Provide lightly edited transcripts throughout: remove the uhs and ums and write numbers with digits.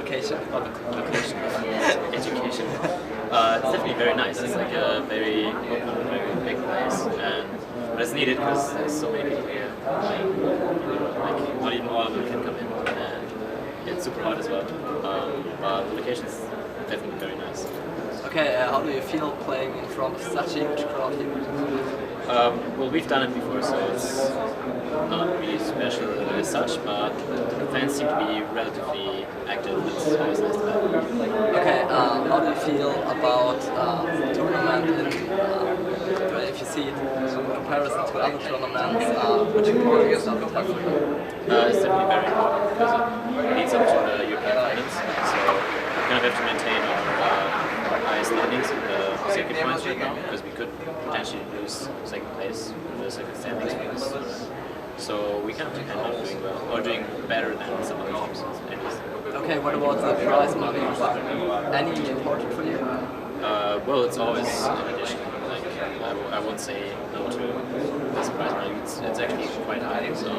location. Or the location of education. It's definitely very nice. It's like a very open, very big place, and but it's needed because there's so many people here. Like not even all of them can come in, and it's super hot as well. But the location is definitely very nice. Okay, how do you feel playing in front of such a huge crowd here? Well, we've done it before, so it's not really special as such, but the fans seem to be relatively active. It's always nice to have. Okay, how do you feel about the tournament if you see it in comparison to other tournaments, which important stuff it have for you? It's definitely very important because it leads up to the European finals, so we kind of have to maintain our high standings in the circuit points right now, because we could potentially lose second place in the circuit standings for this tournament. So we kind of depend on doing well, or doing better than some other teams at least. Okay, what about the prize money? Is that any important for you? Well, it's always an addition. Like I won't say no to this prize money. It's actually quite high, so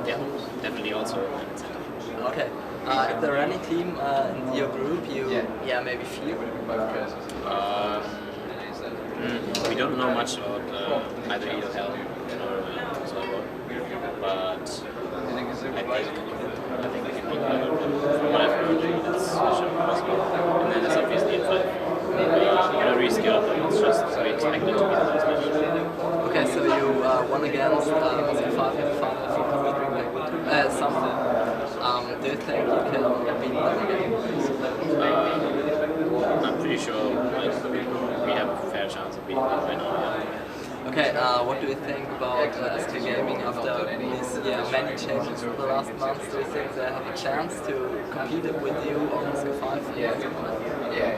yeah, definitely also an incentive. Okay. Is there any team in your group you maybe fear? We don't know much about either ELL or Solvor, but I think we can beat them. From what I've heard, it's possible. And then there's obviously N5. We're not really scared of them, it's just we expect it to be the last match. Okay, so you won against N5 in the final something. Do you think you can beat them again? I'm pretty sure we have a fair chance of beating them right now. Yeah. Okay, what do you think about SK Gaming after these many changes in the last months? Do you think they have a chance to compete with you on SK5?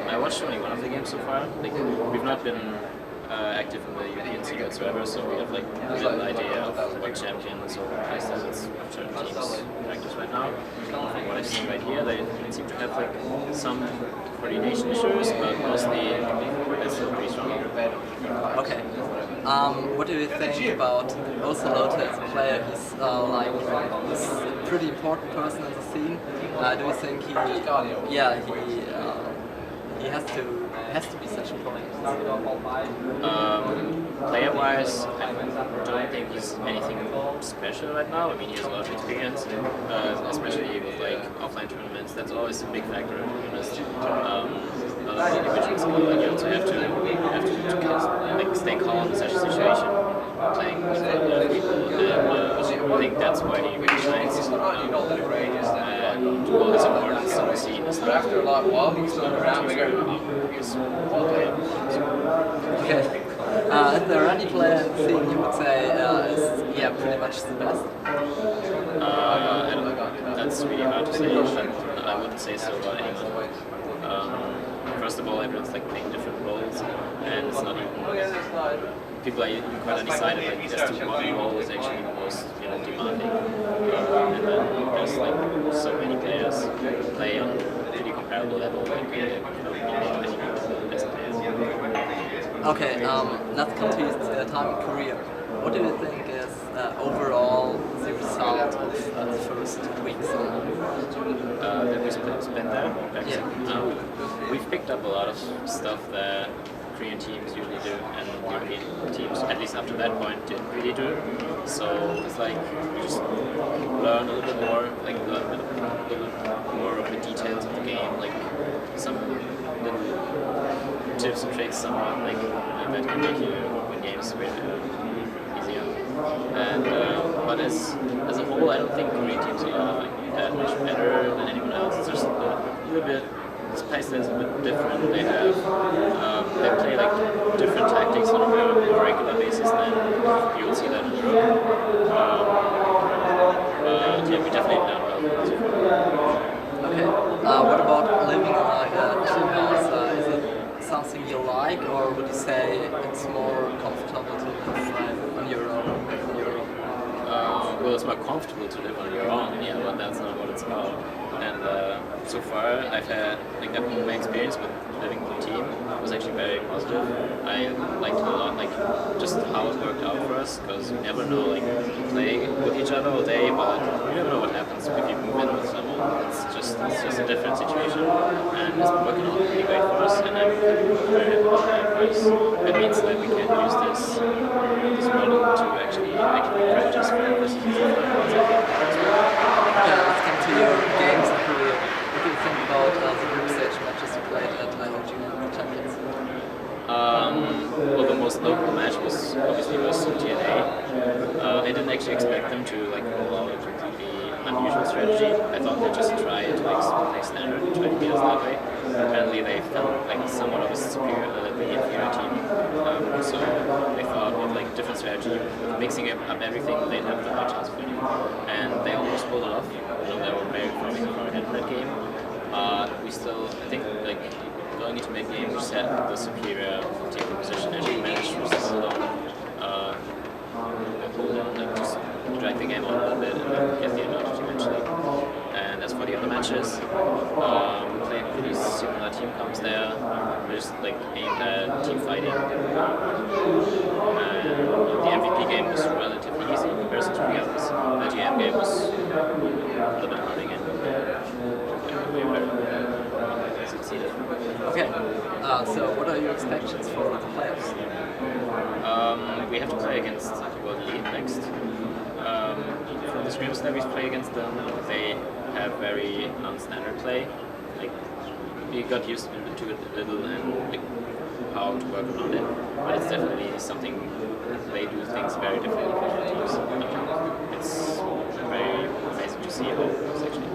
I watched only one of the games so far. Like, we've not been active in the European scene whatsoever, so we have like a little idea of what champions or playstyles certain teams practice right now. From what I've seen right here, they seem to have like some coordination issues, but mostly it's still pretty strong. Okay. What do you think about Ocelote as a player? He's he's a pretty important person in the scene. Do you think he has to be such a player? Player-wise, I don't think he's anything special right now. I mean, he has a lot of experience, especially with like offline tournaments. That's always a big factor, to be honest. A lot of individual skill, and you also have to like stay calm in such a situation, playing with other people. And I think that's why he really shines. And all his importance on the scene is not Okay. Is there any player in the scene you would say is pretty much the best? That's really hard to say, but I wouldn't say so about anyone. First of all, everyone's like playing different roles, and it's not even people are even quite undecided. Like just one role is actually the most demanding, and then there's like so many players play on a pretty comparable level. Like best players. Okay, let's come to your time in Korea. What do you think is overall the result of the first weeks? That we spent there. We've picked up a lot of stuff that Korean teams usually do, and European teams, at least up to that point, didn't really do. So it's like just learn a little bit more, like learn a little more of the details of the game, like some little tips and tricks, somewhat like that can make you win games with easier. And but as a whole, I don't think Korean teams are that much better than anyone else. It's just a little bit. This playstyle is a bit different. They have they play like different tactics on a more regular basis than you would see that in Europe. Yeah, we definitely learn well. Okay. What about living in a team house? Is it something you like, or would you say it's more comfortable to live on your own? Well, it's more comfortable to live on your own, yeah, but that's not what it's about. And so far, I've had my experience with living with a team was actually very positive. I liked it a lot, like just how it worked out for us, because you never know, like you play with each other all day, but you never know what happens if you move in with someone. It's it's just a different situation, and it's been working out really great for us, and I'm very happy about that because it means that we can use this model to actually practice for the season. Let's come to your games in Korea. What do you think about the group stage matches you played at CLG and Champions? Well, the most notable match was obviously CLG.na. I didn't actually expect them to roll out a completely unusual strategy. I thought they'd just try to play standard and try to beat us that way. Apparently, they felt somewhat of a inferior team. So they thought with different strategy, mixing up everything, they'd have the high chance of winning. And they almost pulled it off. They were very far ahead in that game. We still, I think, going into mid game, we just had the superior team position, and we managed to just hold on, just drag the game on a little bit and get the advantage eventually. And as for the other matches, we played pretty similar team comps there. We just aimed at team fighting. And the MVP game was relatively easy in comparison to the others. The GM game was a little bit hard again. We were succeeded. Okay, so what are your expectations for the playoffs? We have to play against World Elite next. From the scrims that we play against them, they have very non-standard play. We got used to it a little and how to work around it, but it's definitely something they do things very differently from other teams. It's very amazing to see how it works actually.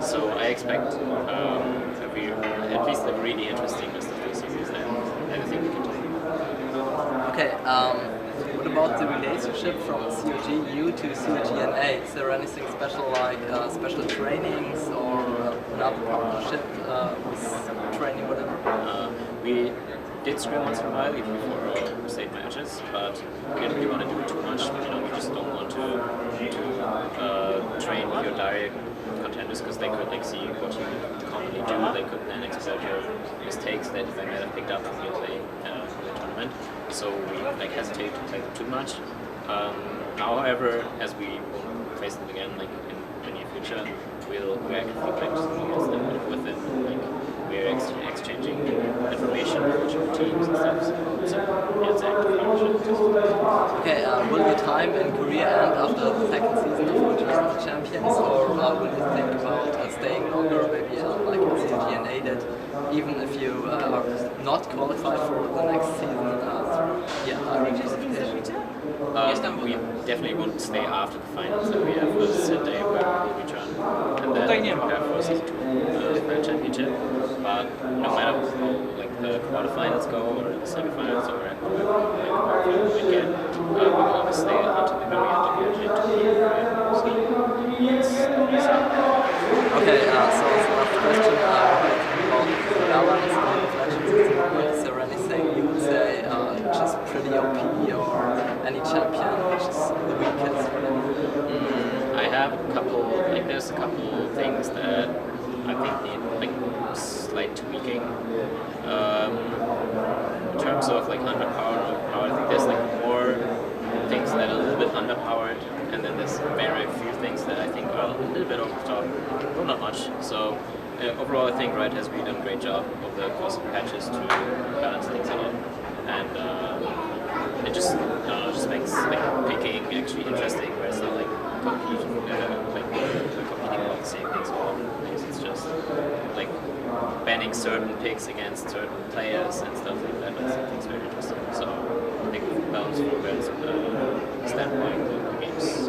So I expect at least a really interesting rest of the series there, and I think we can do. Okay, what about the relationship from CLG.eu to CLG.na? Is there anything special special trainings or another partnership with training, whatever? We did scrim once in a while, even before state matches, but we didn't really want to do it too much. We just don't want to train with your direct contenders because they could see what you commonly do. They could then exploit your mistakes that they might have picked up when you play the tournament. So we hesitate to play them too much. Now, however, as we will face them again in the near future, we're actively practicing against them with them. We're exchanging information with your teams and stuff. So yeah, it's active partnership. Okay, will your time in Korea end after the second season of International Champions, or will you think about staying longer, maybe like in CLG.na, that even if you are not qualified for the next season direct qualification? We definitely won't stay after the finals that we have for the set day where we will return and then prepare for season 2 Grand Championship. But no matter how the quarterfinals go or the semifinals or wherever we get, we will always stay until the very end of the year Okay, so the last question about the balance of Legends. Is there anything you would say just pretty OP or any champion which is the weakest? I have a couple, there's a couple things that I think need slight tweaking. In terms of underpowered or overpowered, I think there's more things that are a little bit underpowered, and then there's very few things that I think are a little bit over the top, but not much. So overall, I think Riot has really done a great job over the course of patches to balance things out, and it just makes picking actually interesting, where it's not competing about the same things all things. It's just banning certain picks against certain players and stuff like that. That's something's very interesting. So I think balance from the standpoint of the games.